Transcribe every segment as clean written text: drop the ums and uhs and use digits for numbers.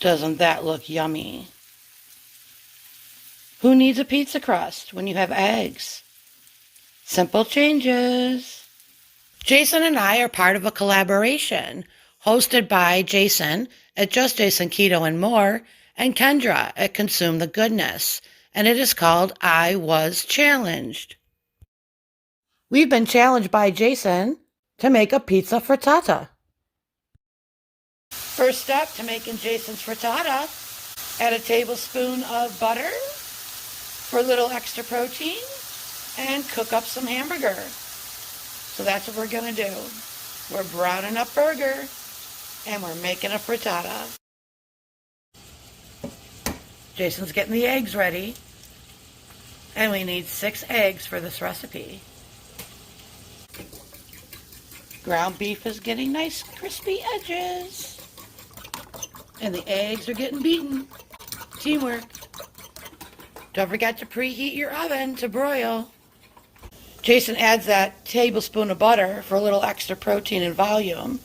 Doesn't that look yummy? Who needs a pizza crust when you have eggs? Simple changes. Jason and I are part of a collaboration hosted by Jason at Just Jason Keto and More and Kendra at Consume the Goodness, and it is called I Was Challenged. We've been challenged by Jason to make a pizza frittata. First step to making Jason's frittata, add a tablespoon of butter for a little extra protein and cook up some hamburger. So that's what we're going to do. We're browning up burger and we're making a frittata. Jason's getting the eggs ready, and we need 6 eggs for this recipe. Ground beef is getting nice crispy edges, and the eggs are getting beaten. Teamwork. Don't forget to preheat your oven to broil. Jason adds that tablespoon of butter for a little extra protein and volume,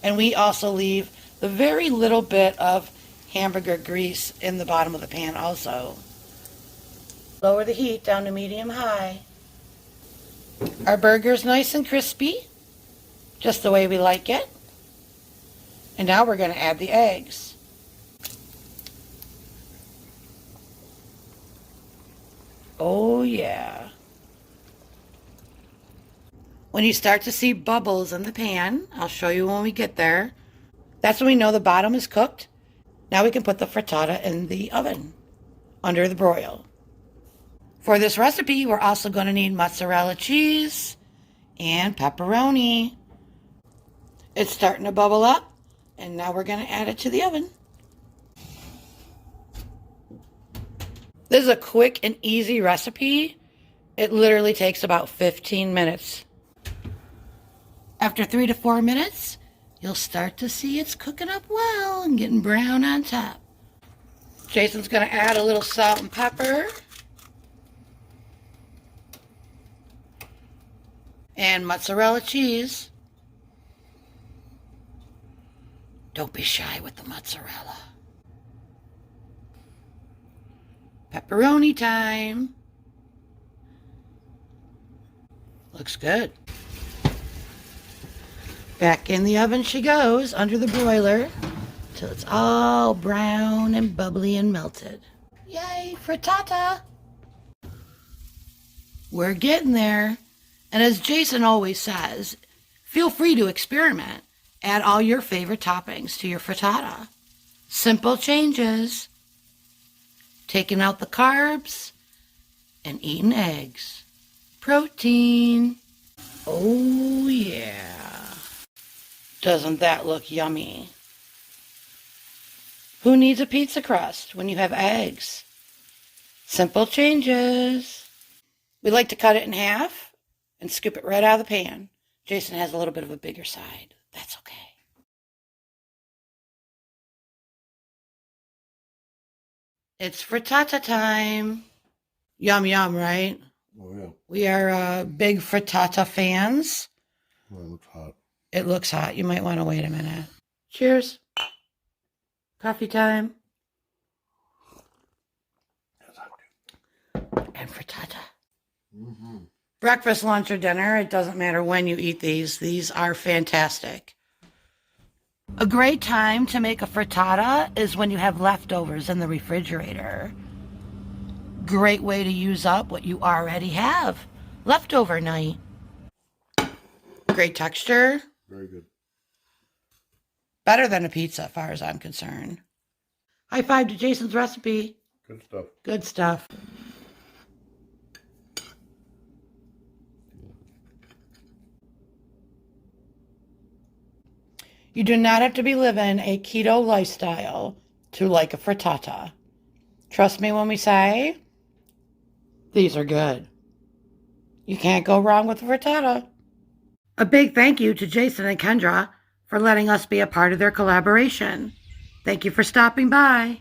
and we also leave the very little bit of hamburger grease in the bottom of the pan also. Lower the heat down to medium-high. Our burger's nice and crispy, just the way we like it. And now we're going to add the eggs. Oh yeah. When you start to see bubbles in the pan, I'll show you when we get there. That's when we know the bottom is cooked. Now we can put the frittata in the oven under the broil. For this recipe, we're also going to need mozzarella cheese and pepperoni. It's starting to bubble up, and now we're going to add it to the oven. This is a quick and easy recipe. It literally takes about 15 minutes. After 3 to 4 minutes, you'll start to see it's cooking up well and getting brown on top. Jason's going to add a little salt and pepper. And mozzarella cheese. Don't be shy with the mozzarella. Pepperoni time. Looks good. Back in the oven she goes, under the broiler, till it's all brown and bubbly and melted. Yay, frittata! We're getting there. And as Jason always says, feel free to experiment. Add all your favorite toppings to your frittata. Simple changes. Taking out the carbs and eating eggs. Protein. Oh yeah. Doesn't that look yummy? Who needs a pizza crust when you have eggs? Simple changes. We like to cut it in half and scoop it right out of the pan. Jason has a little bit of a bigger side. That's okay. It's frittata time. Yum, yum, right? Oh, yeah. We are big frittata fans. Oh, it looks hot. It looks hot. You might want to wait a minute. Cheers. Coffee time. And frittata. Mm-hmm. Breakfast, lunch, or dinner. It doesn't matter when you eat these. These are fantastic. A great time to make a frittata is when you have leftovers in the refrigerator. Great way to use up what you already have. Leftover night. Great texture. Very good. Better than a pizza, as far as I'm concerned. High five to Jason's recipe. Good stuff. Good stuff. You do not have to be living a keto lifestyle to like a frittata. Trust me when we say, these are good. You can't go wrong with a frittata. A big thank you to Jason and Kendra for letting us be a part of their collaboration. Thank you for stopping by.